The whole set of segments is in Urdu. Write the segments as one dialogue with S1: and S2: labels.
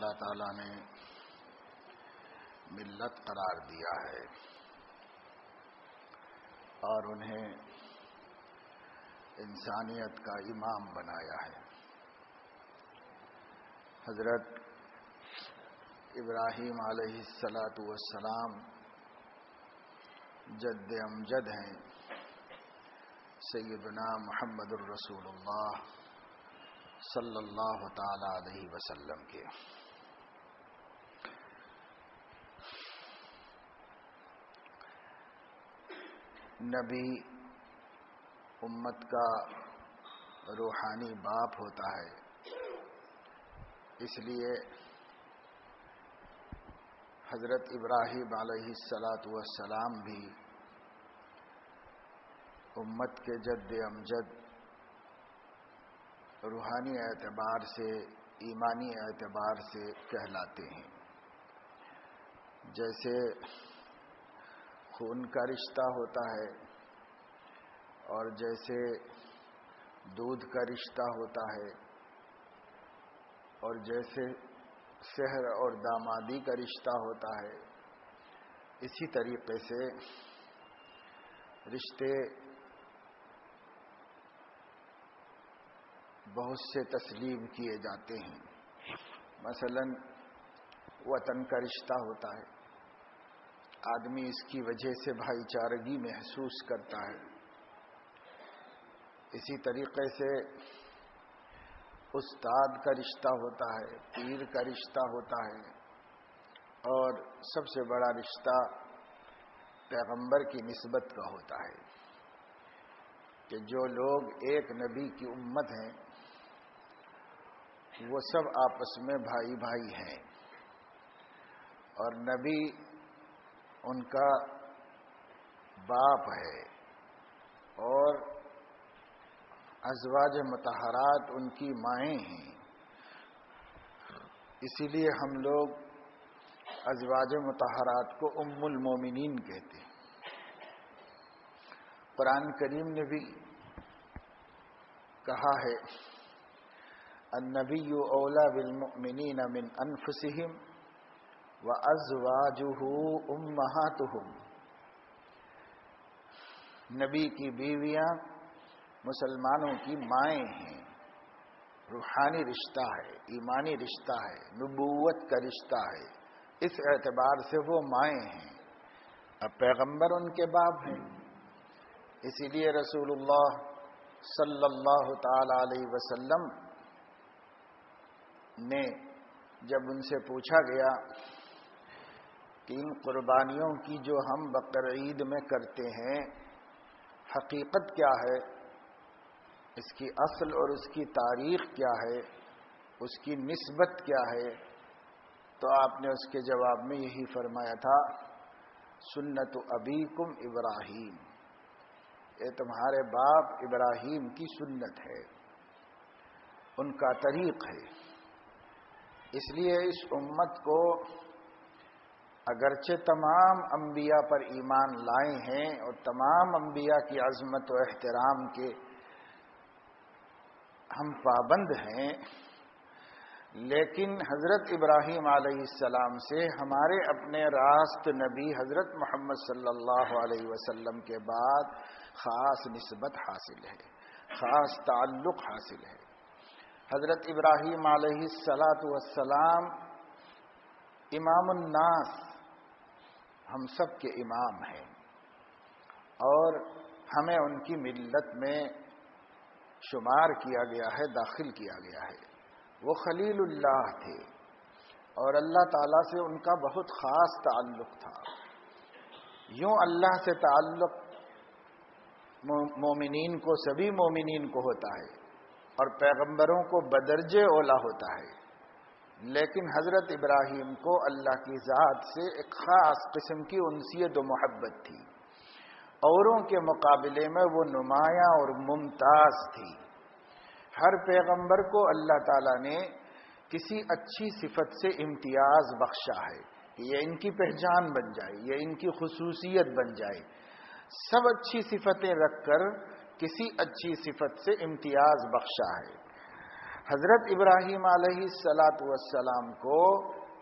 S1: اللہ تعالیٰ نے ملت قرار دیا ہے اور انہیں انسانیت کا امام بنایا ہے۔ حضرت ابراہیم علیہ السلام جد امجد ہیں، سیدنا محمد الرسول اللہ صلی اللہ تعالی علیہ وسلم کے۔ نبی امت کا روحانی باپ ہوتا ہے، اس لیے حضرت ابراہیم علیہ السلام بھی امت کے جد امجد روحانی اعتبار سے، ایمانی اعتبار سے کہلاتے ہیں۔ جیسے خون کا رشتہ ہوتا ہے اور جیسے دودھ کا رشتہ ہوتا ہے اور جیسے شہر اور دامادی کا رشتہ ہوتا ہے، اسی طریقے سے رشتے بہت سے تسلیم کیے جاتے ہیں۔ مثلا وطن کا رشتہ ہوتا ہے، آدمی اس کی وجہ سے بھائی چارگی محسوس کرتا ہے۔ اسی طریقے سے استاد کا رشتہ ہوتا ہے، پیر کا رشتہ ہوتا ہے، اور سب سے بڑا رشتہ پیغمبر کی نسبت کا ہوتا ہے کہ جو لوگ ایک نبی کی امت ہیں وہ سب آپس میں بھائی بھائی ہیں، اور نبی ان کا باپ ہے اور ازواج مطہرات ان کی مائیں ہیں۔ اسی لیے ہم لوگ ازواج مطہرات کو ام المومنین کہتے ہیں۔ قرآن کریم نے بھی کہا ہے النبی اولی بالمؤمنین من انفسہم وازواجہ امہاتہم۔ نبی کی بیویاں مسلمانوں کی مائیں ہیں، روحانی رشتہ ہے، ایمانی رشتہ ہے، نبوت کا رشتہ ہے، اس اعتبار سے وہ مائیں ہیں۔ اب پیغمبر ان کے باپ ہیں، اسی لیے رسول اللہ صلی اللہ تعالی علیہ وسلم نے جب ان سے پوچھا گیا کہ ان قربانیوں کی جو ہم بقرعید میں کرتے ہیں حقیقت کیا ہے، اس کی اصل اور اس کی تاریخ کیا ہے، اس کی نسبت کیا ہے، تو آپ نے اس کے جواب میں یہی فرمایا تھا سنت ابیکم ابراہیم، یہ تمہارے باپ ابراہیم کی سنت ہے، ان کا طریق ہے۔ اس لیے اس امت کو اگرچہ تمام انبیاء پر ایمان لائے ہیں اور تمام انبیاء کی عظمت و احترام کے ہم پابند ہیں، لیکن حضرت ابراہیم علیہ السلام سے ہمارے اپنے راست نبی حضرت محمد صلی اللہ علیہ وسلم کے بعد خاص نسبت حاصل ہے، خاص تعلق حاصل ہے۔ حضرت ابراہیم علیہ السلام امام الناس، ہم سب کے امام ہیں، اور ہمیں ان کی ملت میں شمار کیا گیا ہے، داخل کیا گیا ہے۔ وہ خلیل اللہ تھے اور اللہ تعالیٰ سے ان کا بہت خاص تعلق تھا۔ یوں اللہ سے تعلق مومنین کو، سبھی مومنین کو ہوتا ہے اور پیغمبروں کو بدرجہ اولا ہوتا ہے، لیکن حضرت ابراہیم کو اللہ کی ذات سے ایک خاص قسم کی انسیت و محبت تھی، اوروں کے مقابلے میں وہ نمایاں اور ممتاز تھی۔ ہر پیغمبر کو اللہ تعالیٰ نے کسی اچھی صفت سے امتیاز بخشا ہے کہ یہ ان کی پہچان بن جائے، یہ ان کی خصوصیت بن جائے۔ سب اچھی صفتیں رکھ کر کسی اچھی صفت سے امتیاز بخشا ہے۔ حضرت ابراہیم علیہ السلام کو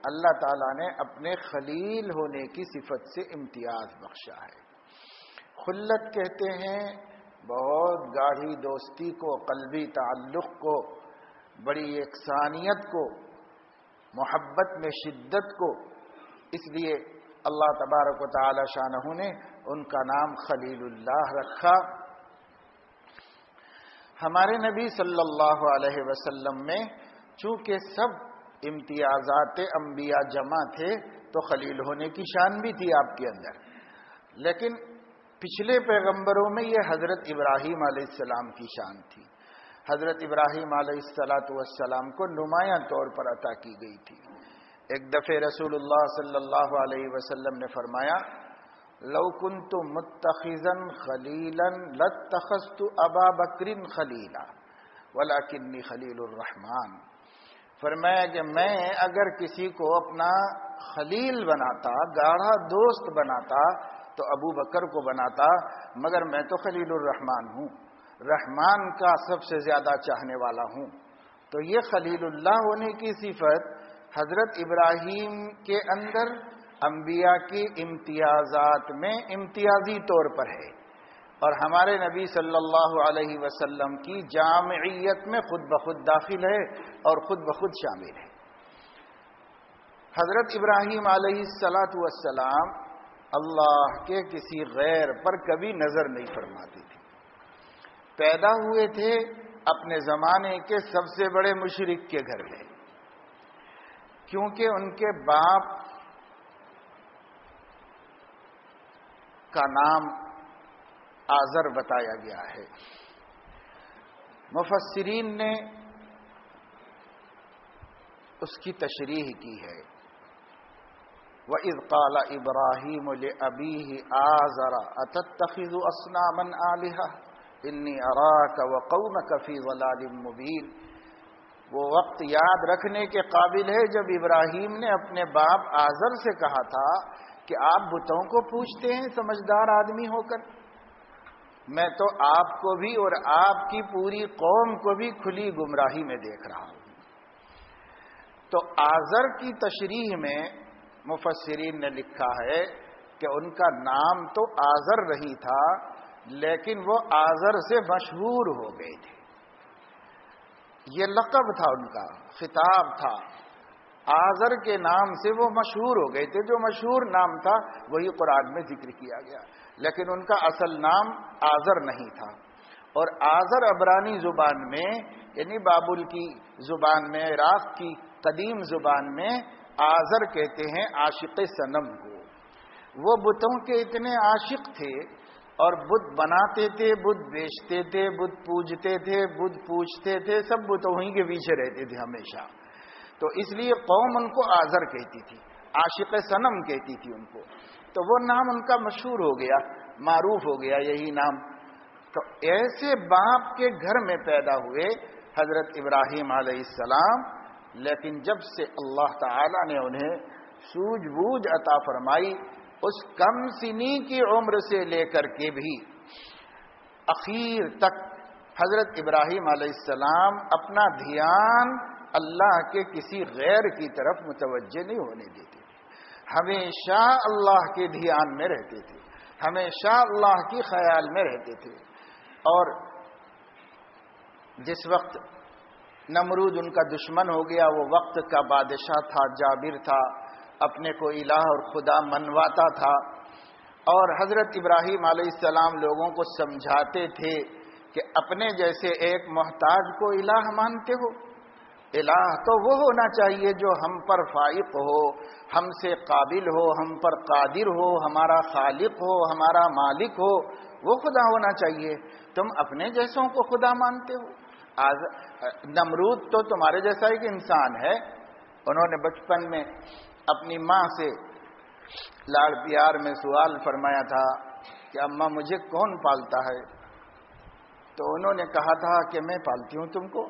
S1: اللہ تعالیٰ نے اپنے خلیل ہونے کی صفت سے امتیاز بخشا ہے۔ خلت کہتے ہیں بہت گاڑھی دوستی کو، قلبی تعلق کو، بڑی یکسانیت کو، محبت میں شدت کو، اس لیے اللہ تبارک و تعالی شانہ نے ان کا نام خلیل اللہ رکھا۔ ہمارے نبی صلی اللہ علیہ وسلم میں چونکہ سب امتیازات انبیاء جمع تھے تو خلیل ہونے کی شان بھی تھی آپ کے اندر، لیکن پچھلے پیغمبروں میں یہ حضرت ابراہیم علیہ السلام کی شان تھی۔ حضرت ابراہیم علیہ السلام کو نمایاں طور پر عطا کی گئی تھی۔ ایک دفعہ رسول اللہ صلی اللہ علیہ وسلم نے فرمایا لو کنت متخذا خلیلا لاتخذت ابا بکر خلیلا ولکنی خلیل الرحمن۔ فرمایا کہ میں اگر کسی کو اپنا خلیل بناتا، گاڑھا دوست بناتا تو ابو بکر کو بناتا، مگر میں تو خلیل الرحمن ہوں، رحمان کا سب سے زیادہ چاہنے والا ہوں۔ تو یہ خلیل اللہ ہونے کی صفت حضرت ابراہیم کے اندر انبیاء کی امتیازات میں امتیازی طور پر ہے، اور ہمارے نبی صلی اللہ علیہ وسلم کی جامعیت میں خود بخود داخل ہے اور خود بخود شامل ہے۔ حضرت ابراہیم علیہ السلام اللہ کے کسی غیر پر کبھی نظر نہیں فرماتے تھے۔ پیدا ہوئے تھے اپنے زمانے کے سب سے بڑے مشرک کے گھر میں، کیونکہ ان کے باپ کا نام آزر بتایا گیا ہے۔ مفسرین نے اس کی تشریح کی ہے وَإِذْ قَالَ إِبْرَاهِيمُ لِأَبِيهِ آزَرَ أَتَتَّخِذُ أَصْنَامًا آلِهَةً إِنِّي أَرَاكَ وَقَوْمَكَ فِي ضَلَالٍ مُبِينٍ۔ وہ وقت یاد رکھنے کے قابل ہے جب ابراہیم نے اپنے باپ آزر سے کہا تھا کہ آپ بتوں کو پوجتے ہیں سمجھدار آدمی ہو کر، میں تو آپ کو بھی اور آپ کی پوری قوم کو بھی کھلی گمراہی میں دیکھ رہا ہوں۔ تو آزر کی تشریح میں مفسرین نے لکھا ہے کہ ان کا نام تو آزر رہی تھا، لیکن وہ آزر سے مشہور ہو گئے تھے۔ یہ لقب تھا ان کا، خطاب تھا، آزر کے نام سے وہ مشہور ہو گئے تھے۔ جو مشہور نام تھا وہی قرآن میں ذکر کیا گیا، لیکن ان کا اصل نام آزر نہیں تھا۔ اور آزر عبرانی زبان میں یعنی بابل کی زبان میں، عراق کی قدیم زبان میں آزر کہتے ہیں عاشق صنم کو۔ وہ بتوں کے اتنے عاشق تھے اور بت بناتے تھے، بت بیچتے تھے، بت پوجتے تھے، بت پوجتے تھے، سب بتوں ہی کے پیچھے رہتے تھے ہمیشہ۔ تو اس لیے قوم ان کو آزر کہتی تھی، عاشق صنم کہتی تھی ان کو۔ تو وہ نام ان کا مشہور ہو گیا، معروف ہو گیا یہی نام۔ تو ایسے باپ کے گھر میں پیدا ہوئے حضرت ابراہیم علیہ السلام، لیکن جب سے اللہ تعالی نے انہیں سوجھ بوجھ عطا فرمائی، اس کم سنی کی عمر سے لے کر کے بھی اخیر تک حضرت ابراہیم علیہ السلام اپنا دھیان اللہ کے کسی غیر کی طرف متوجہ نہیں ہونے دیتے تھے، ہمیشہ اللہ کے دھیان میں رہتے تھے، ہمیشہ اللہ کی خیال میں رہتے تھے۔ اور جس وقت نمرود ان کا دشمن ہو گیا، وہ وقت کا بادشاہ تھا، جابر تھا، اپنے کو الہ اور خدا منواتا تھا، اور حضرت ابراہیم علیہ السلام لوگوں کو سمجھاتے تھے کہ اپنے جیسے ایک محتاج کو الہ مانتے ہو، الہ تو وہ ہونا چاہیے جو ہم پر فائق ہو، ہم سے قابل ہو، ہم پر قادر ہو، ہمارا خالق ہو، ہمارا مالک ہو، وہ خدا ہونا چاہیے، تم اپنے جیسوں کو خدا مانتے ہو۔ نمرود تو تمہارے جیسا ایک انسان ہے۔ انہوں نے بچپن میں اپنی ماں سے لاڑ پیار میں سوال فرمایا تھا کہ اماں مجھے کون پالتا ہے؟ تو انہوں نے کہا تھا کہ میں پالتی ہوں، تم کو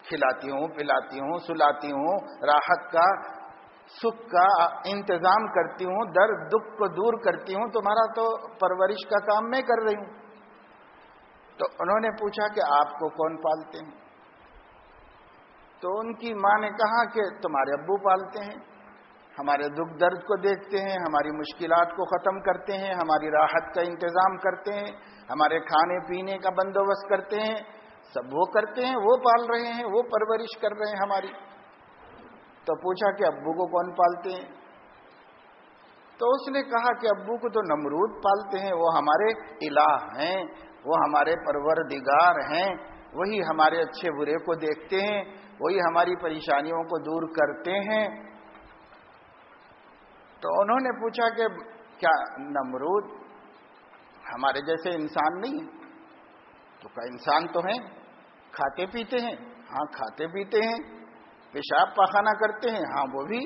S1: کھلاتی ہوں، پلاتی ہوں، سلاتی ہوں، راحت کا سکھ کا انتظام کرتی ہوں، درد دکھ کو دور کرتی ہوں، تمہارا تو پرورش کا کام میں کر رہی ہوں۔ تو انہوں نے پوچھا کہ آپ کو کون پالتے ہیں؟ تو ان کی ماں نے کہا کہ تمہارے ابو پالتے ہیں، ہمارے دکھ درد کو دیکھتے ہیں، ہماری مشکلات کو ختم کرتے ہیں، ہماری راحت کا انتظام کرتے ہیں، ہمارے کھانے پینے کا بندوبست کرتے ہیں، سب وہ کرتے ہیں، وہ پال رہے ہیں، وہ پرورش کر رہے ہیں ہماری۔ تو پوچھا کہ ابو کو کون پالتے ہیں؟ تو اس نے کہا کہ ابو کو تو نمرود پالتے ہیں، وہ ہمارے الہ ہیں، وہ ہمارے پروردگار ہیں، وہی ہمارے اچھے برے کو دیکھتے ہیں، وہی ہماری پریشانیوں کو دور کرتے ہیں۔ تو انہوں نے پوچھا کہ کیا نمرود ہمارے جیسے انسان نہیں ہے؟ تو کہا انسان تو ہیں، کھاتے پیتے ہیں، ہاں کھاتے پیتے ہیں، پیشاب پاخانہ کرتے ہیں، ہاں وہ بھی،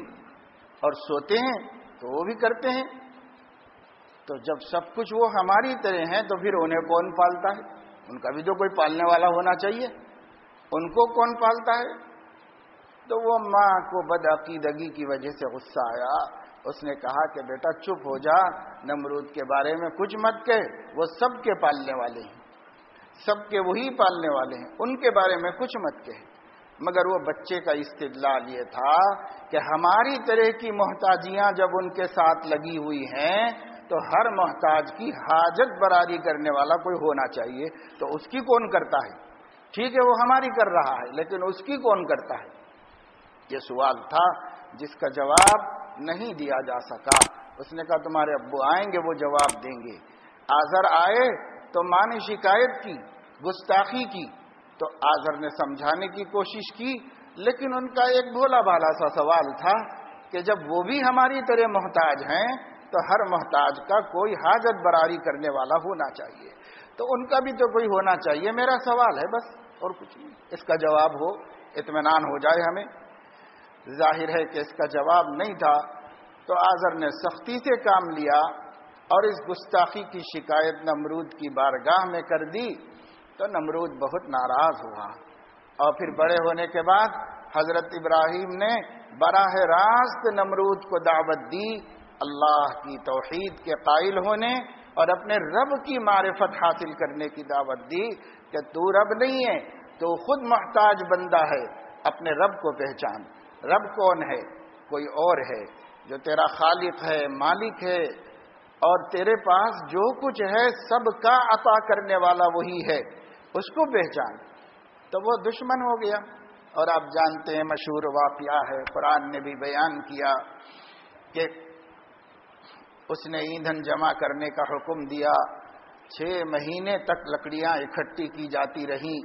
S1: اور سوتے ہیں تو وہ بھی کرتے ہیں۔ تو جب سب کچھ وہ ہماری طرح ہیں تو پھر انہیں کون پالتا ہے؟ ان کا بھی تو کوئی پالنے والا ہونا چاہیے، ان کو کون پالتا ہے؟ تو وہ ماں کو بدعقیدگی کی وجہ سے غصہ آیا، اس نے کہا کہ بیٹا چپ ہو جا، نمرود کے بارے میں کچھ مت کہہ، وہ سب کے پالنے والے ہیں، سب کے وہی پالنے والے ہیں، ان کے بارے میں کچھ مت کہہ۔ مگر وہ بچے کا استدلال یہ تھا کہ ہماری طرح کی محتاجیاں جب ان کے ساتھ لگی ہوئی ہیں تو ہر محتاج کی حاجت براری کرنے والا کوئی ہونا چاہیے، تو اس کی کون کرتا ہے؟ ٹھیک ہے وہ ہماری کر رہا ہے، لیکن اس کی کون کرتا ہے؟ یہ سوال تھا جس کا جواب نہیں دیا جا سکا۔ اس نے کہا تمہارے ابو آئیں گے، وہ جواب دیں گے۔ آزر آئے تو ماں نے شکایت کی، گستاخی کی، تو آزر نے سمجھانے کی کوشش کی، لیکن ان کا ایک بھولا بھالا سا سوال تھا کہ جب وہ بھی ہماری طرح محتاج ہیں تو ہر محتاج کا کوئی حاجت براری کرنے والا ہونا چاہیے، تو ان کا بھی تو کوئی ہونا چاہیے، میرا سوال ہے بس، اور کچھ نہیں، اس کا جواب ہو، اطمینان ہو جائے ہمیں۔ ظاہر ہے کہ اس کا جواب نہیں تھا، تو آزر نے سختی سے کام لیا اور اس گستاخی کی شکایت نمرود کی بارگاہ میں کر دی۔ تو نمرود بہت ناراض ہوا، اور پھر بڑے ہونے کے بعد حضرت ابراہیم نے براہ راست نمرود کو دعوت دی اللہ کی توحید کے قائل ہونے اور اپنے رب کی معرفت حاصل کرنے کی دعوت دی کہ تو رب نہیں ہے، تو خود محتاج بندہ ہے، اپنے رب کو پہچان۔ رب کون ہے؟ کوئی اور ہے جو تیرا خالق ہے، مالک ہے، اور تیرے پاس جو کچھ ہے سب کا عطا کرنے والا وہی ہے، اس کو پہچان۔ تو وہ دشمن ہو گیا، اور آپ جانتے ہیں مشہور واقعہ ہے، قرآن نے بھی بیان کیا کہ اس نے ایندھن جمع کرنے کا حکم دیا، 6 مہینے تک لکڑیاں اکٹھی کی جاتی رہیں،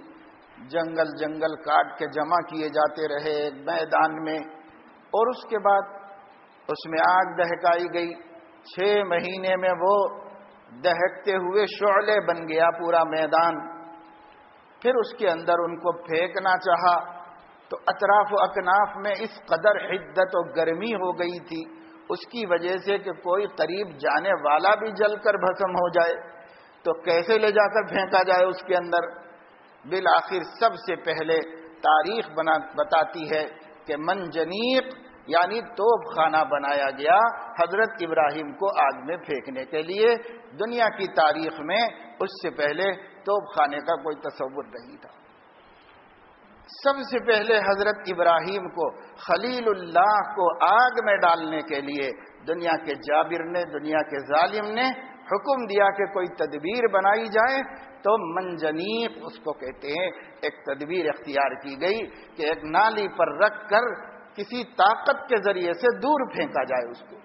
S1: جنگل جنگل کاٹ کے جمع کیے جاتے رہے ایک میدان میں، اور اس کے بعد اس میں آگ دہکائی گئی، 6 مہینے میں وہ دہکتے ہوئے شعلے بن گیا پورا میدان۔ پھر اس کے اندر ان کو پھینکنا چاہا تو اطراف و اکناف میں اس قدر حدت و گرمی ہو گئی تھی اس کی وجہ سے کہ کوئی قریب جانے والا بھی جل کر بھسم ہو جائے، تو کیسے لے جا کر پھینکا جائے اس کے اندر۔ بالآخر سب سے پہلے تاریخ بتاتی ہے کہ منجنیق یعنی توپ خانہ بنایا گیا حضرت ابراہیم کو آگ میں پھینکنے کے لیے۔ دنیا کی تاریخ میں اس سے پہلے توپ خانے کا کوئی تصور نہیں تھا۔ سب سے پہلے حضرت ابراہیم کو خلیل اللہ کو آگ میں ڈالنے کے لیے دنیا کے جابر نے، دنیا کے ظالم نے حکم دیا کہ کوئی تدبیر بنائی جائے، تو منجنیق اس کو کہتے ہیں، ایک تدبیر اختیار کی گئی کہ ایک نالی پر رکھ کر کسی طاقت کے ذریعے سے دور پھینکا جائے اس کو،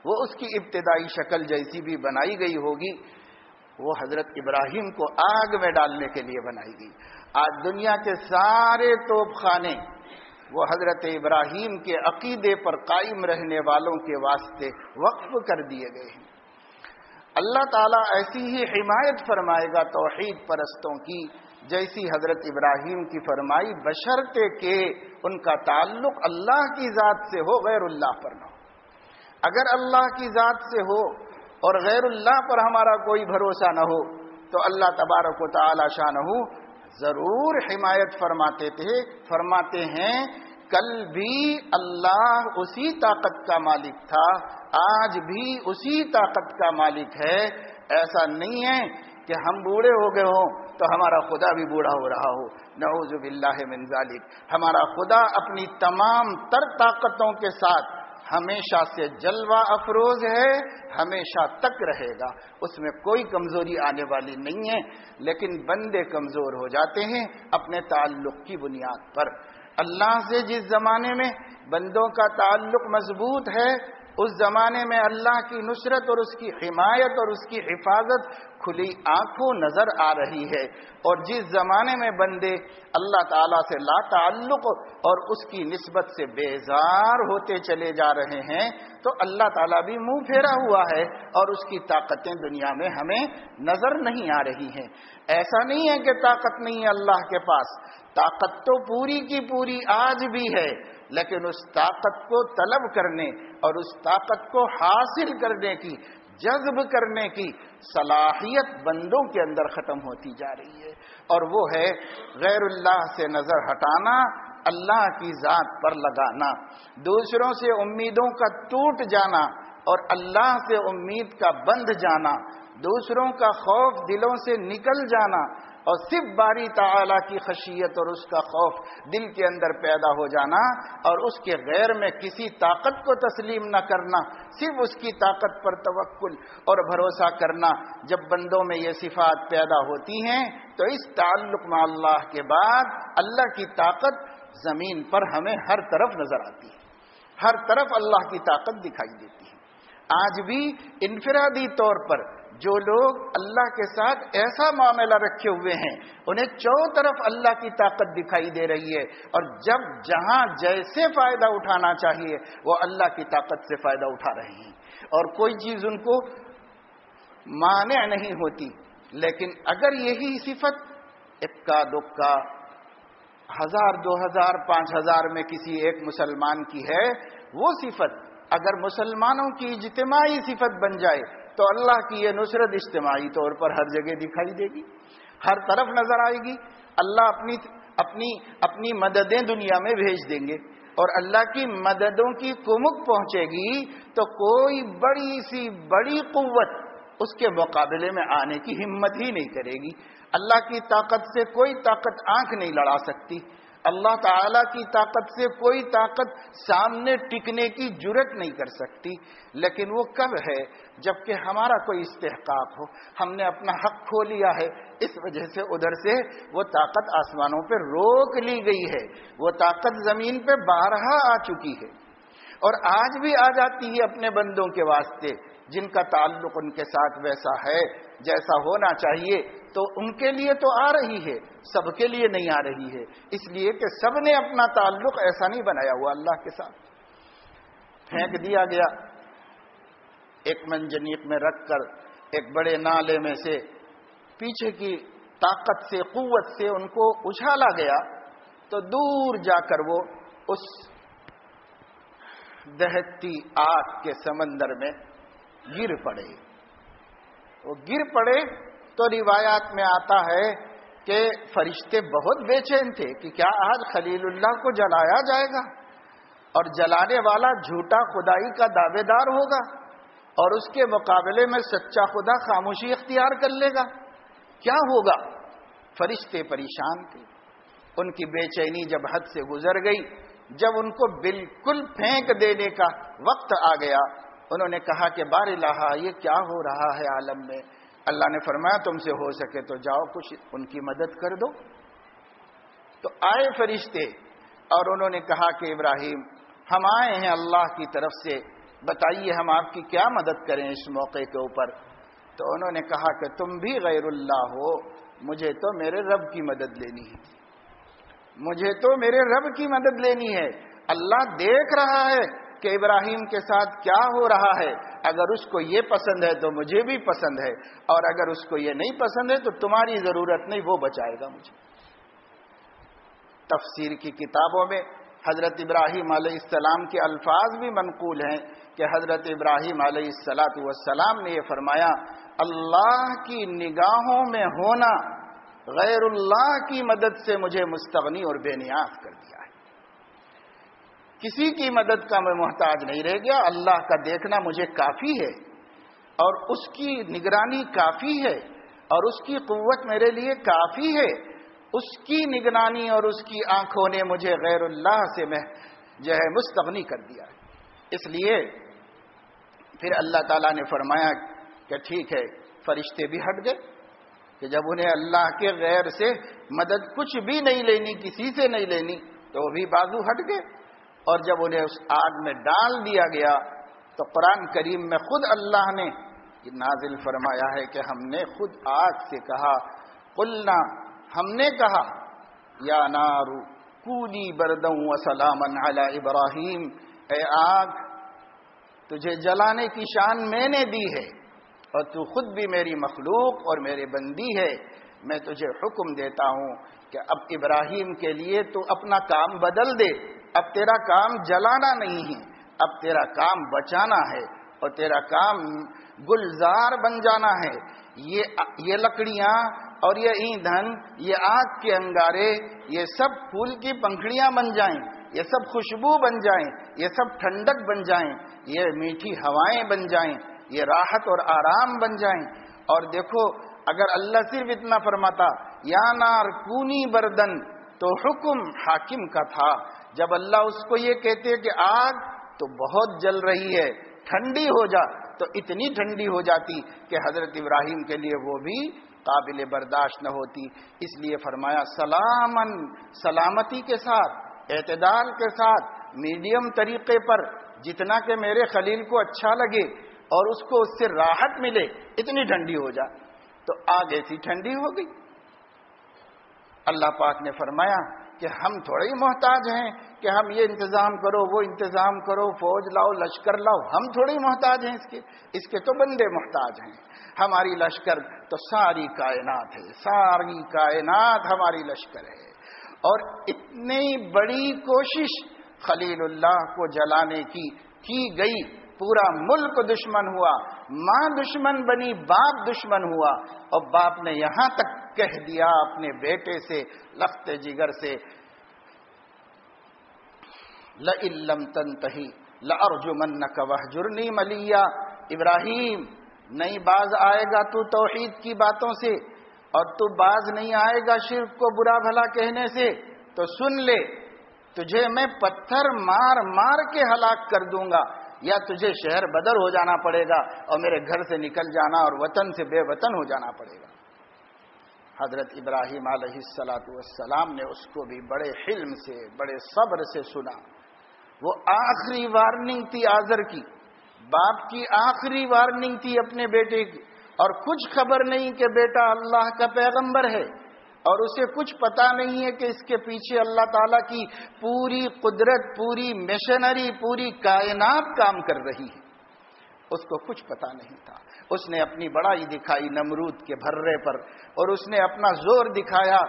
S1: وہ اس کی ابتدائی شکل جیسی بھی بنائی گئی ہوگی، وہ حضرت ابراہیم کو آگ میں ڈالنے کے لیے بنائی گئی۔ آج دنیا کے سارے توپ خانے وہ حضرت ابراہیم کے عقیدے پر قائم رہنے والوں کے واسطے وقف کر دیے گئے ہیں۔ اللہ تعالیٰ ایسی ہی حمایت فرمائے گا توحید پرستوں کی جیسی حضرت ابراہیم کی فرمائی، بشرطے کہ ان کا تعلق اللہ کی ذات سے ہو، غیر اللہ پر نہ ہو۔ اگر اللہ کی ذات سے ہو اور غیر اللہ پر ہمارا کوئی بھروسہ نہ ہو تو اللہ تبارک و تعالی شانہ ضرور حمایت فرماتے ہیں۔ کل بھی اللہ اسی طاقت کا مالک تھا، آج بھی اسی طاقت کا مالک ہے۔ ایسا نہیں ہے کہ ہم بوڑھے ہو گئے ہوں تو ہمارا خدا بھی بوڑھا ہو رہا ہو، نعوذ باللہ من ذالک۔ ہمارا خدا اپنی تمام تر طاقتوں کے ساتھ ہمیشہ سے جلوہ افروز ہے، ہمیشہ تک رہے گا، اس میں کوئی کمزوری آنے والی نہیں ہے۔ لیکن بندے کمزور ہو جاتے ہیں اپنے تعلق کی بنیاد پر۔ اللہ سے جس زمانے میں بندوں کا تعلق مضبوط ہے، اس زمانے میں اللہ کی نصرت اور اس کی حمایت اور اس کی حفاظت کھلی آنکھوں نظر آ رہی ہے، اور جس زمانے میں بندے اللہ تعالیٰ سے لا تعلق اور اس کی نسبت سے بیزار ہوتے چلے جا رہے ہیں، تو اللہ تعالیٰ بھی منہ پھیرا ہوا ہے اور اس کی طاقتیں دنیا میں ہمیں نظر نہیں آ رہی ہیں۔ ایسا نہیں ہے کہ طاقت نہیں ہے اللہ کے پاس، طاقت تو پوری کی پوری آج بھی ہے، لیکن اس طاقت کو طلب کرنے اور اس طاقت کو حاصل کرنے کی، جذب کرنے کی صلاحیت بندوں کے اندر ختم ہوتی جا رہی ہے، اور وہ ہے غیر اللہ سے نظر ہٹانا، اللہ کی ذات پر لگانا، دوسروں سے امیدوں کا ٹوٹ جانا اور اللہ سے امید کا بندھ جانا، دوسروں کا خوف دلوں سے نکل جانا اور صرف باری تعالیٰ کی خشیت اور اس کا خوف دل کے اندر پیدا ہو جانا، اور اس کے غیر میں کسی طاقت کو تسلیم نہ کرنا، صرف اس کی طاقت پر توکل اور بھروسہ کرنا۔ جب بندوں میں یہ صفات پیدا ہوتی ہیں تو اس تعلق مع اللہ کے بعد اللہ کی طاقت زمین پر ہمیں ہر طرف نظر آتی ہے، ہر طرف اللہ کی طاقت دکھائی دیتی ہے۔ آج بھی انفرادی طور پر جو لوگ اللہ کے ساتھ ایسا معاملہ رکھے ہوئے ہیں، انہیں چاروں طرف اللہ کی طاقت دکھائی دے رہی ہے، اور جب جہاں جیسے فائدہ اٹھانا چاہیے وہ اللہ کی طاقت سے فائدہ اٹھا رہے ہیں، اور کوئی چیز ان کو مانع نہیں ہوتی۔ لیکن اگر یہی صفت اکا دکا 1000 2000 5000 میں کسی ایک مسلمان کی ہے، وہ صفت اگر مسلمانوں کی اجتماعی صفت بن جائے تو اللہ کی یہ نصرت اجتماعی طور پر ہر جگہ دکھائی دے گی، ہر طرف نظر آئے گی۔ اللہ اپنی مددیں دنیا میں بھیج دیں گے، اور اللہ کی مددوں کی کمک پہنچے گی تو کوئی بڑی سی بڑی قوت اس کے مقابلے میں آنے کی ہمت ہی نہیں کرے گی۔ اللہ کی طاقت سے کوئی طاقت آنکھ نہیں لڑا سکتی، اللہ تعالیٰ کی طاقت سے کوئی طاقت سامنے ٹکنے کی جرت نہیں کر سکتی۔ لیکن وہ کب ہے؟ جبکہ ہمارا کوئی استحقاق ہو، ہم نے اپنا حق کھو لیا ہے، اس وجہ سے ادھر سے وہ طاقت آسمانوں پہ روک لی گئی ہے، وہ طاقت زمین پہ بارہا آ چکی ہے، اور آج بھی آ جاتی ہے اپنے بندوں کے واسطے جن کا تعلق ان کے ساتھ ویسا ہے جیسا ہونا چاہیے، تو ان کے لیے تو آ رہی ہے، سب کے لیے نہیں آ رہی ہے، اس لیے کہ سب نے اپنا تعلق ایسا نہیں بنایا ہوا اللہ کے ساتھ۔ پھینک دیا گیا ایک منجنیق میں رکھ کر ایک بڑے نالے میں سے، پیچھے کی طاقت سے قوت سے ان کو اچھالا گیا تو دور جا کر وہ اس دہتی آگ کے سمندر میں گر پڑے۔ وہ گر پڑے تو روایات میں آتا ہے کہ فرشتے بہت بے چین تھے کہ کیا آج خلیل اللہ کو جلایا جائے گا، اور جلانے والا جھوٹا خدائی کا دعوے دار ہوگا، اور اس کے مقابلے میں سچا خدا خاموشی اختیار کر لے گا، کیا ہوگا؟ فرشتے پریشان تھے۔ ان کی بے چینی جب حد سے گزر گئی، جب ان کو بالکل پھینک دینے کا وقت آ گیا، انہوں نے کہا کہ بار الہ یہ کیا ہو رہا ہے عالم میں؟ اللہ نے فرمایا تم سے ہو سکے تو جاؤ کچھ ان کی مدد کر دو۔ تو آئے فرشتے اور انہوں نے کہا کہ ابراہیم ہم آئے ہیں اللہ کی طرف سے، بتائیے ہم آپ کی کیا مدد کریں اس موقع کے اوپر؟ تو انہوں نے کہا کہ تم بھی غیر اللہ ہو، مجھے تو میرے رب کی مدد لینی ہے، مجھے تو میرے رب کی مدد لینی ہے۔ اللہ دیکھ رہا ہے کہ ابراہیم کے ساتھ کیا ہو رہا ہے، اگر اس کو یہ پسند ہے تو مجھے بھی پسند ہے، اور اگر اس کو یہ نہیں پسند ہے تو تمہاری ضرورت نہیں، وہ بچائے گا مجھے۔ تفسیر کی کتابوں میں حضرت ابراہیم علیہ السلام کے الفاظ بھی منقول ہیں کہ حضرت ابراہیم علیہ السلام نے یہ فرمایا، اللہ کی نگاہوں میں ہونا غیر اللہ کی مدد سے مجھے مستغنی اور بے نیاز کر دیا ہے، کسی کی مدد کا میں محتاج نہیں رہ گیا، اللہ کا دیکھنا مجھے کافی ہے، اور اس کی نگرانی کافی ہے، اور اس کی قوت میرے لیے کافی ہے. اس کی نگرانی اور اس کی آنکھوں نے مجھے غیر اللہ سے جو ہے مستغنی کر دیا ہے. اس لیے پھر اللہ تعالیٰ نے فرمایا کہ ٹھیک ہے. فرشتے بھی ہٹ گئے کہ جب انہیں اللہ کے غیر سے مدد کچھ بھی نہیں لینی، کسی سے نہیں لینی، تو وہ بھی بازو ہٹ گئے. اور جب انہیں اس آگ میں ڈال دیا گیا تو قرآن کریم میں خود اللہ نے نازل فرمایا ہے کہ ہم نے خود آگ سے کہا، قلنا، ہم نے کہا، یا نار کونی برداً وسلاما علی ابراہیم، اے آگ تجھے جلانے کی شان میں نے دی ہے اور تو خود بھی میری مخلوق اور میرے بندی ہے. میں تجھے حکم دیتا ہوں کہ اب ابراہیم کے لیے تو اپنا کام بدل دے. اب تیرا کام جلانا نہیں ہے، اب تیرا کام بچانا ہے اور تیرا کام گلزار بن جانا ہے. یہ لکڑیاں اور یہ ایندھن، یہ آگ کے انگارے، یہ سب پھول کی پنکھڑیاں بن جائیں، یہ سب خوشبو بن جائیں، یہ سب ٹھنڈک بن جائیں، یہ میٹھی ہوائیں بن جائیں، یہ راحت اور آرام بن جائیں. اور دیکھو اگر اللہ صرف اتنا فرماتا یا نار کونی بردن تو حکم حاکم کا تھا. جب اللہ اس کو یہ کہتے کہ آگ تو بہت جل رہی ہے، ٹھنڈی ہو جا، تو اتنی ٹھنڈی ہو جاتی کہ حضرت ابراہیم کے لیے وہ بھی قابل برداشت نہ ہوتی. اس لیے فرمایا سلامن، سلامتی کے ساتھ، اعتدال کے ساتھ، میڈیم طریقے پر، جتنا کہ میرے خلیل کو اچھا لگے اور اس کو اس سے راحت ملے، اتنی ٹھنڈی ہو جا. تو آگ ایسی ٹھنڈی ہو گئی. اللہ پاک نے فرمایا کہ ہم تھوڑے ہی محتاج ہیں کہ ہم یہ انتظام کرو، وہ انتظام کرو، فوج لاؤ، لشکر لاؤ. ہم تھوڑے ہی محتاج ہیں اس کے تو بندے محتاج ہیں. ہماری لشکر تو ساری کائنات ہے، ساری کائنات ہماری لشکر ہے. اور اتنی بڑی کوشش خلیل اللہ کو جلانے کی گئی، پورا ملک دشمن ہوا، ماں دشمن بنی، باپ دشمن ہوا، اور باپ نے یہاں تک کہہ دیا اپنے بیٹے سے لخت جگر سے، لئن لم تنتہی لأرجمنک وہجرنی ملیا. ابراہیم نہیں باز آئے گا تو توحید کی باتوں سے، اور تو باز نہیں آئے گا شرک کو برا بھلا کہنے سے، تو سن لے، تجھے میں پتھر مار مار کے ہلاک کر دوں گا، یا تجھے شہر بدر ہو جانا پڑے گا اور میرے گھر سے نکل جانا اور وطن سے بے وطن ہو جانا پڑے گا. حضرت ابراہیم علیہ السلام نے اس کو بھی بڑے حلم سے، بڑے صبر سے سنا. وہ آخری وارننگ تھی آزر کی، باپ کی آخری وارننگ تھی اپنے بیٹے کی، اور کچھ خبر نہیں کہ بیٹا اللہ کا پیغمبر ہے، اور اسے کچھ پتا نہیں ہے کہ اس کے پیچھے اللہ تعالیٰ کی پوری قدرت، پوری مشنری، پوری کائنات کام کر رہی ہے. اس کو کچھ پتا نہیں تھا. اس نے اپنی بڑائی دکھائی نمرود کے بھرے پر، اور اس نے اپنا زور دکھایا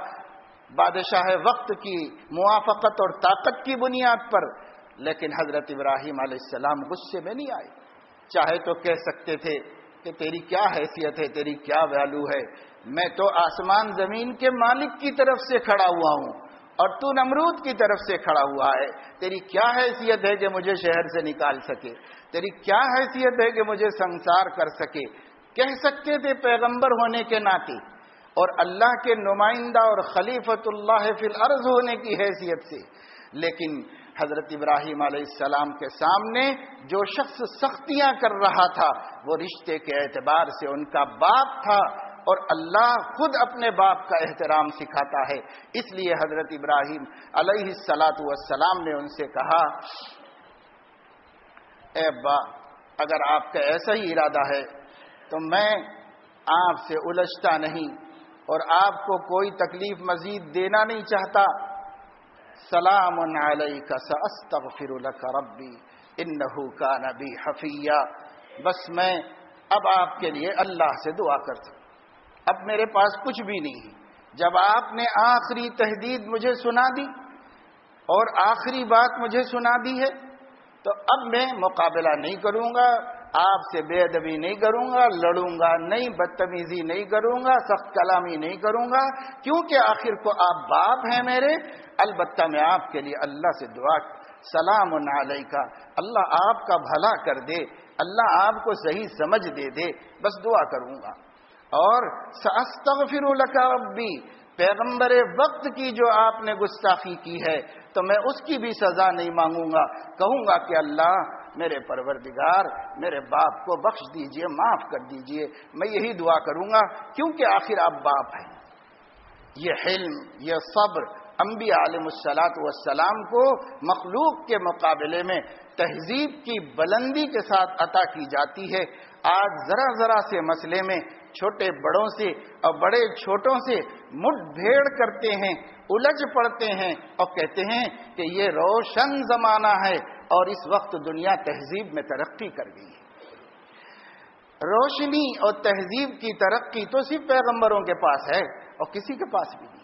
S1: بادشاہ وقت کی موافقت اور طاقت کی بنیاد پر. لیکن حضرت ابراہیم علیہ السلام غصے میں نہیں آئے. چاہے تو کہہ سکتے تھے کہ تیری کیا حیثیت ہے، تیری کیا ویلو ہے، میں تو آسمان زمین کے مالک کی طرف سے کھڑا ہوا ہوں اور تو نمرود کی طرف سے کھڑا ہوا ہے. تیری کیا حیثیت ہے کہ مجھے شہر سے نکال سکے، تیری کیا حیثیت ہے کہ مجھے سنسار کر سکے. کہہ سکتے تھے پیغمبر ہونے کے ناطے اور اللہ کے نمائندہ اور خلیفۃ اللہ فی الارض ہونے کی حیثیت سے. لیکن حضرت ابراہیم علیہ السلام کے سامنے جو شخص سختیاں کر رہا تھا وہ رشتے کے اعتبار سے ان کا باپ تھا، اور اللہ خود اپنے باپ کا احترام سکھاتا ہے. اس لیے حضرت ابراہیم علیہ السلام نے ان سے کہا، اے ابا، اگر آپ کا ایسا ہی ارادہ ہے تو میں آپ سے الجھتا نہیں اور آپ کو کوئی تکلیف مزید دینا نہیں چاہتا. سلام علیک ساستغفر لک ربی انہ کان بی حفیا. بس میں اب آپ کے لیے اللہ سے دعا کرتا ہوں، اب میرے پاس کچھ بھی نہیں ہے. جب آپ نے آخری تہدید مجھے سنا دی اور آخری بات مجھے سنا دی ہے تو اب میں مقابلہ نہیں کروں گا، آپ سے بے ادبی نہیں کروں گا، لڑوں گا نہیں، بدتمیزی نہیں کروں گا، سخت کلامی نہیں کروں گا، کیونکہ آخر کو آپ باپ ہیں میرے. البتہ میں آپ کے لیے اللہ سے دعا، سلام علیکہ، اللہ آپ کا بھلا کر دے، اللہ آپ کو صحیح سمجھ دے، بس دعا کروں گا. اور سأستغفر لک ربی، پیغمبر وقت کی جو آپ نے گستاخی کی ہے تو میں اس کی بھی سزا نہیں مانگوں گا، کہوں گا کہ اللہ میرے پروردگار میرے باپ کو بخش دیجئے، معاف کر دیجئے، میں یہی دعا کروں گا کیونکہ آخر آپ باپ ہیں۔ یہ حلم، یہ صبر انبیاء علیہ الصلاۃ والسلام کو مخلوق کے مقابلے میں تہذیب کی بلندی کے ساتھ عطا کی جاتی ہے۔ آج ذرا ذرا سے مسئلے میں چھوٹے بڑوں سے اور بڑے چھوٹوں سے مٹ بھیڑ کرتے ہیں، الجھ پڑتے ہیں اور کہتے ہیں کہ یہ روشن زمانہ ہے اور اس وقت دنیا تہذیب میں ترقی کر گئی ہے۔ روشنی اور تہذیب کی ترقی تو صرف پیغمبروں کے پاس ہے اور کسی کے پاس بھی نہیں۔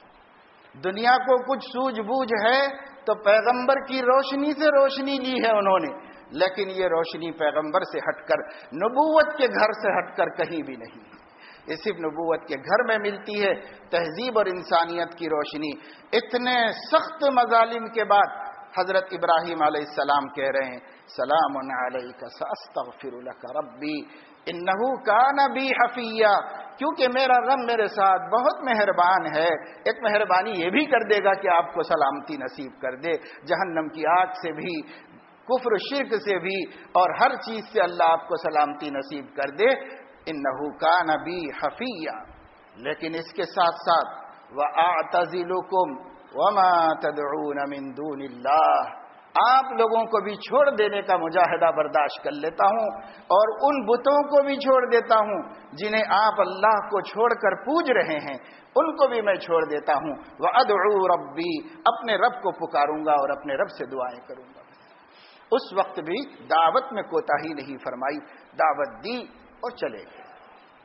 S1: دنیا کو کچھ سوجھ بوجھ ہے تو پیغمبر کی روشنی سے روشنی لی ہے انہوں نے، لیکن یہ روشنی پیغمبر سے ہٹ کر، نبوت کے گھر سے ہٹ کر کہیں بھی نہیں ہے۔ یہ صرف نبوت کے گھر میں ملتی ہے تہذیب اور انسانیت کی روشنی۔ اتنے سخت مظالم کے بعد حضرت ابراہیم علیہ السلام کہہ رہے ہیں سلام علیک ساستغفر لک ربی انہ کان بی حفیہ، کیونکہ میرا رب میرے ساتھ بہت مہربان ہے۔ ایک مہربانی یہ بھی کر دے گا کہ آپ کو سلامتی نصیب کر دے، جہنم کی آگ سے بھی، کفر شرک سے بھی، اور ہر چیز سے اللہ آپ کو سلامتی نصیب کر دے۔ انہ کان بی حفیہ، لیکن اس کے ساتھ ساتھ وَأَعْتَزِلُكُمْ وَمَا تَدْعُونَ مِن دُونِ اللَّهِ، آپ لوگوں کو بھی چھوڑ دینے کا مجاہدہ برداشت کر لیتا ہوں اور ان بتوں کو بھی چھوڑ دیتا ہوں جنہیں آپ اللہ کو چھوڑ کر پوج رہے ہیں، ان کو بھی میں چھوڑ دیتا ہوں۔ وَأَدْعُو رَبِّي، اپنے رب کو پکاروں گا اور اپنے رب سے دعائیں کروں گا۔ اس وقت بھی دعوت میں کوتاہی نہیں فرمائی، دعوت دی اور چلے گئے۔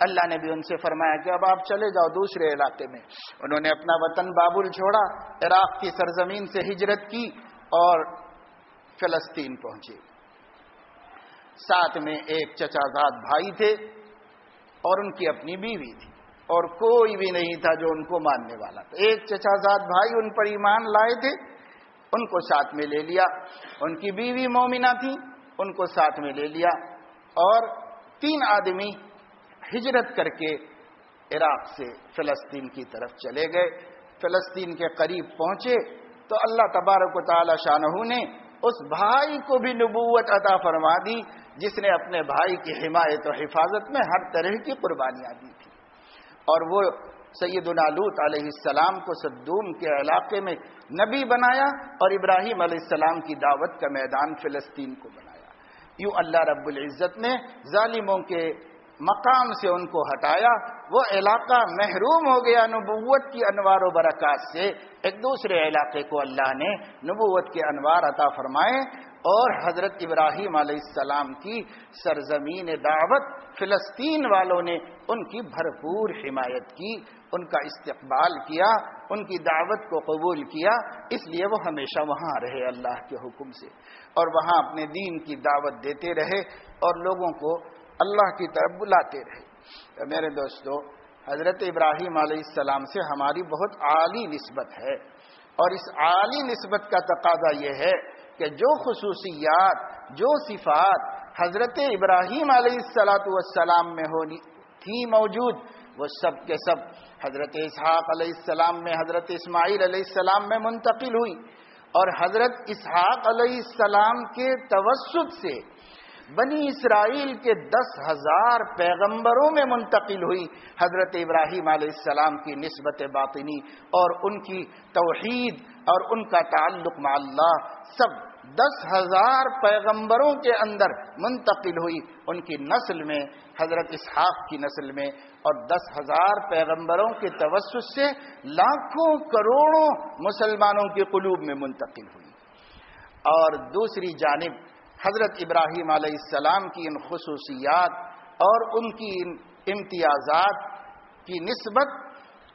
S1: اللہ نے بھی ان سے فرمایا کہ اب آپ چلے جاؤ دوسرے علاقے میں۔ انہوں نے اپنا وطن بابل چھوڑا، عراق کی سرزمین سے ہجرت کی اور فلسطین پہنچے۔ ساتھ میں ایک چچا زاد بھائی تھے اور ان کی اپنی بیوی تھی، اور کوئی بھی نہیں تھا جو ان کو ماننے والا تھا۔ ایک چچا زاد بھائی ان پر ایمان لائے تھے، ان کو ساتھ میں لے لیا۔ ان کی بیوی مومنہ تھی، ان کو ساتھ میں لے لیا، اور 3 آدمی ہجرت کر کے عراق سے فلسطین کی طرف چلے گئے۔ فلسطین کے قریب پہنچے تو اللہ تبارک و تعالی شانہ نے اس بھائی کو بھی نبوت عطا فرما دی جس نے اپنے بھائی کی حمایت و حفاظت میں ہر طرح کی قربانیاں دی تھی، اور وہ سیدنا لوط علیہ السلام کو صدوم کے علاقے میں نبی بنایا اور ابراہیم علیہ السلام کی دعوت کا میدان فلسطین کو بنایا۔ یوں اللہ رب العزت نے ظالموں کے مقام سے ان کو ہٹایا، وہ علاقہ محروم ہو گیا نبوت کی انوار و برکات سے۔ ایک دوسرے علاقے کو اللہ نے نبوت کے انوار عطا فرمائے، اور حضرت ابراہیم علیہ السلام کی سرزمین دعوت فلسطین والوں نے ان کی بھرپور حمایت کی، ان کا استقبال کیا، ان کی دعوت کو قبول کیا، اس لیے وہ ہمیشہ وہاں رہے اللہ کے حکم سے، اور وہاں اپنے دین کی دعوت دیتے رہے اور لوگوں کو اللہ کی طرف بلاتے رہے۔ میرے دوستو، حضرت ابراہیم علیہ السلام سے ہماری بہت عالی نسبت ہے، اور اس عالی نسبت کا تقاضا یہ ہے کہ جو خصوصیات، جو صفات حضرت ابراہیم علیہ السلام میں ہونی تھی موجود، وہ سب کے سب حضرت اسحاق علیہ السلام میں، حضرت اسماعیل علیہ السلام میں منتقل ہوئی، اور حضرت اسحاق علیہ السلام کے توسط سے بنی اسرائیل کے 10,000 پیغمبروں میں منتقل ہوئی حضرت ابراہیم علیہ السلام کی نسبت باطنی اور ان کی توحید اور ان کا تعلق مع اللہ، سب 10,000 پیغمبروں کے اندر منتقل ہوئی ان کی نسل میں، حضرت اسحاق کی نسل میں، اور 10,000 پیغمبروں کے توسط سے لاکھوں کروڑوں مسلمانوں کے قلوب میں منتقل ہوئی۔ اور دوسری جانب حضرت ابراہیم علیہ السلام کی ان خصوصیات اور ان کی ان امتیازات کی نسبت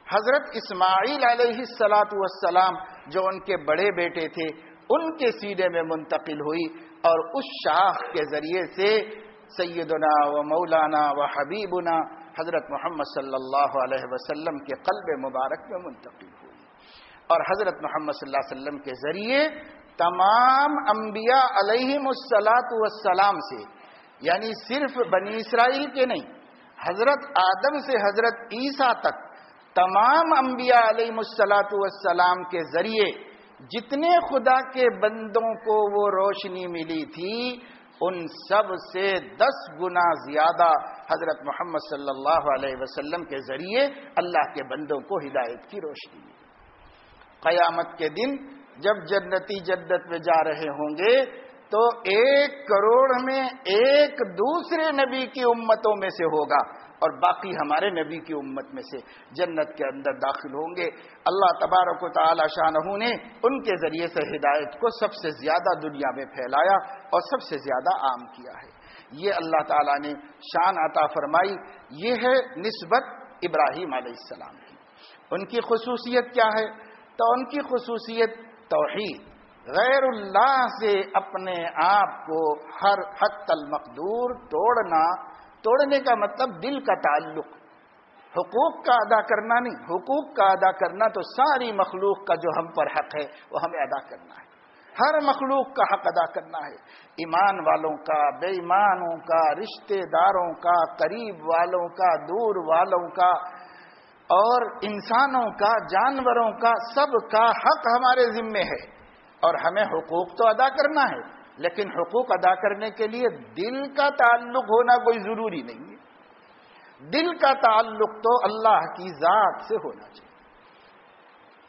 S1: حضرت اسماعیل علیہ السلام جو ان کے بڑے بیٹے تھے ان کے سینے میں منتقل ہوئی، اور اس شاخ کے ذریعے سے سیدنا و مولانا و حبیبنا حضرت محمد صلی اللہ علیہ وسلم کے قلب مبارک میں منتقل ہوئی، اور حضرت محمد صلی اللہ علیہ وسلم کے ذریعے تمام انبیاء علیہم الصلاۃ والسلام سے، یعنی صرف بنی اسرائیل کے نہیں، حضرت آدم سے حضرت عیسیٰ تک تمام انبیاء علیہ الصلوۃ والسلام کے ذریعے جتنے خدا کے بندوں کو وہ روشنی ملی تھی، ان سب سے 10 گنا زیادہ حضرت محمد صلی اللہ علیہ وسلم کے ذریعے اللہ کے بندوں کو ہدایت کی روشنی ملی۔ قیامت کے دن جب جنتی جنت میں جا رہے ہوں گے تو 1 کروڑ میں 1 دوسرے نبی کی امتوں میں سے ہوگا اور باقی ہمارے نبی کی امت میں سے جنت کے اندر داخل ہوں گے۔ اللہ تبارک و تعالی شانہ نے ان کے ذریعے سے ہدایت کو سب سے زیادہ دنیا میں پھیلایا اور سب سے زیادہ عام کیا ہے۔ یہ اللہ تعالیٰ نے شان عطا فرمائی۔ یہ ہے نسبت ابراہیم علیہ السلام کی۔ ان کی خصوصیت کیا ہے؟ تو ان کی خصوصیت توحید، غیر اللہ سے اپنے آپ کو ہر حد المقدور توڑنے کا مطلب دل کا تعلق، حقوق کا ادا کرنا نہیں۔ حقوق کا ادا کرنا تو ساری مخلوق کا جو ہم پر حق ہے وہ ہمیں ادا کرنا ہے، ہر مخلوق کا حق ادا کرنا ہے، ایمان والوں کا، بے ایمانوں کا، رشتہ داروں کا، قریب والوں کا، دور والوں کا، اور انسانوں کا، جانوروں کا، سب کا حق ہمارے ذمے ہے اور ہمیں حقوق تو ادا کرنا ہے، لیکن حقوق ادا کرنے کے لیے دل کا تعلق ہونا کوئی ضروری نہیں ہے۔ دل کا تعلق تو اللہ کی ذات سے ہونا چاہیے،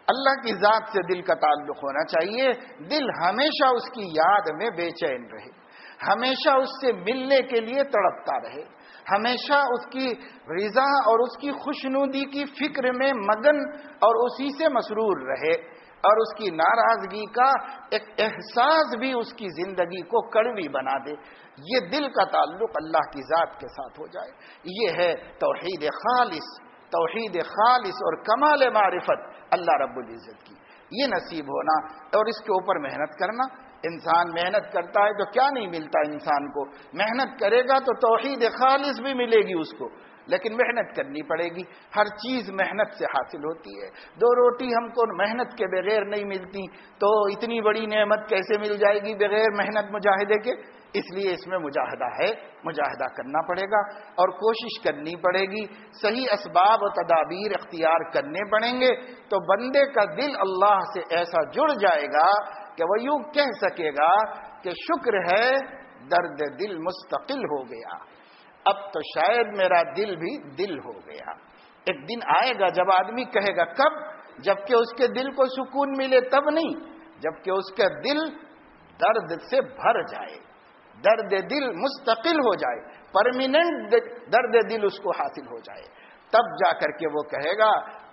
S1: اللہ کی ذات سے دل کا تعلق ہونا چاہیے۔ دل ہمیشہ اس کی یاد میں بے چین رہے، ہمیشہ اس سے ملنے کے لیے تڑپتا رہے، ہمیشہ اس کی رضا اور اس کی خوشنودی کی فکر میں مگن اور اسی سے مسرور رہے، اور اس کی ناراضگی کا ایک احساس بھی اس کی زندگی کو کڑوی بنا دے۔ یہ دل کا تعلق اللہ کی ذات کے ساتھ ہو جائے، یہ ہے توحید خالص اور کمال معرفت اللہ رب العزت کی۔ یہ نصیب ہونا اور اس کے اوپر محنت کرنا۔ انسان محنت کرتا ہے تو کیا نہیں ملتا انسان کو، محنت کرے گا تو توحید خالص بھی ملے گی اس کو، لیکن محنت کرنی پڑے گی۔ ہر چیز محنت سے حاصل ہوتی ہے۔ 2 روٹی ہم کو محنت کے بغیر نہیں ملتی تو اتنی بڑی نعمت کیسے مل جائے گی بغیر محنت مجاہدے کے؟ اس لیے اس میں مجاہدہ ہے، مجاہدہ کرنا پڑے گا اور کوشش کرنی پڑے گی، صحیح اسباب و تدابیر اختیار کرنے پڑیں گے تو بندے کا دل اللہ سے ایسا جڑ جائے گا کہ وہ یوں کہہ سکے گا کہ شکر ہے درد دل مستقل ہو گیا، اب تو شاید میرا دل بھی دل ہو گیا۔ ایک دن آئے گا جب آدمی کہے گا، کب؟ جبکہ اس کے دل کو سکون ملے، تب نہیں، جبکہ اس کا دل درد سے بھر جائے، درد دل مستقل ہو جائے، پرمیننٹ درد دل اس کو حاصل ہو جائے، تب جا کر کے وہ کہے گا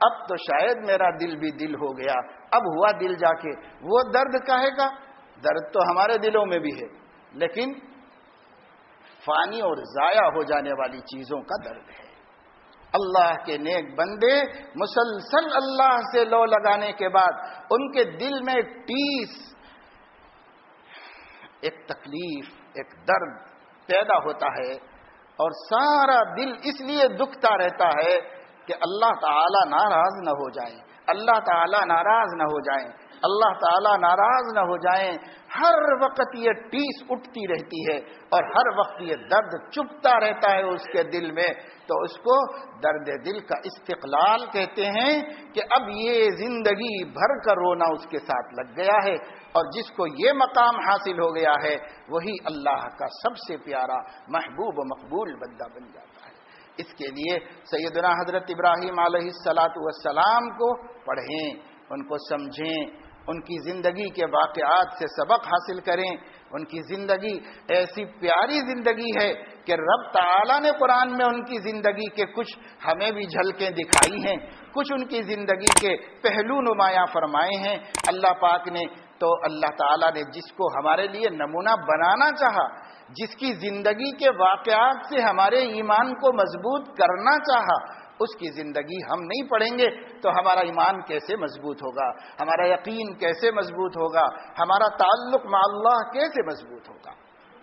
S1: اب تو شاید میرا دل بھی دل ہو گیا۔ اب ہوا دل جا کے وہ درد کہے گا، درد تو ہمارے دلوں میں بھی ہے لیکن فانی اور ضائع ہو جانے والی چیزوں کا درد ہے۔ اللہ کے نیک بندے مسلسل اللہ سے لو لگانے کے بعد ان کے دل میں ایک ٹیس، ایک تکلیف، ایک درد پیدا ہوتا ہے اور سارا دل اس لیے دکھتا رہتا ہے کہ اللہ تعالی ناراض نہ ہو جائیں، اللہ تعالی ناراض نہ ہو جائیں، اللہ تعالی ناراض نہ ہو جائیں۔ ہر وقت یہ ٹیس اٹھتی رہتی ہے اور ہر وقت یہ درد چپتا رہتا ہے اس کے دل میں، تو اس کو درد دل کا استقلال کہتے ہیں کہ اب یہ زندگی بھر کر رونا اس کے ساتھ لگ گیا ہے، اور جس کو یہ مقام حاصل ہو گیا ہے وہی اللہ کا سب سے پیارا محبوب و مقبول بندہ بن جاتا ہے۔ اس کے لیے سیدنا حضرت ابراہیم علیہ السلام کو پڑھیں، ان کو سمجھیں، ان کی زندگی کے واقعات سے سبق حاصل کریں۔ ان کی زندگی ایسی پیاری زندگی ہے کہ رب تعالیٰ نے قرآن میں ان کی زندگی کے کچھ ہمیں بھی جھلکیں دکھائی ہیں، کچھ ان کی زندگی کے پہلو نمایاں فرمائے ہیں اللہ پاک نے۔ تو اللہ تعالیٰ نے جس کو ہمارے لیے نمونہ بنانا چاہا، جس کی زندگی کے واقعات سے ہمارے ایمان کو مضبوط کرنا چاہا، اس کی زندگی ہم نہیں پڑھیں گے تو ہمارا ایمان کیسے مضبوط ہوگا، ہمارا یقین کیسے مضبوط ہوگا، ہمارا تعلق مع اللہ کیسے مضبوط ہوگا۔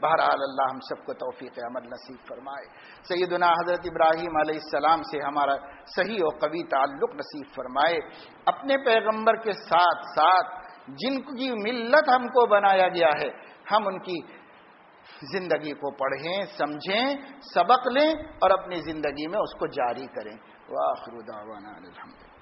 S1: بہرحال اللہ ہم سب کو توفیق عمل نصیب فرمائے، سیدنا حضرت ابراہیم علیہ السلام سے ہمارا صحیح و قوی تعلق نصیب فرمائے۔ اپنے پیغمبر کے ساتھ ساتھ جن کی ملت ہم کو بنایا گیا ہے، ہم ان کی زندگی کو پڑھیں، سمجھیں، سبق لیں اور اپنی زندگی میں اس کو جاری کریں۔ وآخر دعوانا الحمدللہ۔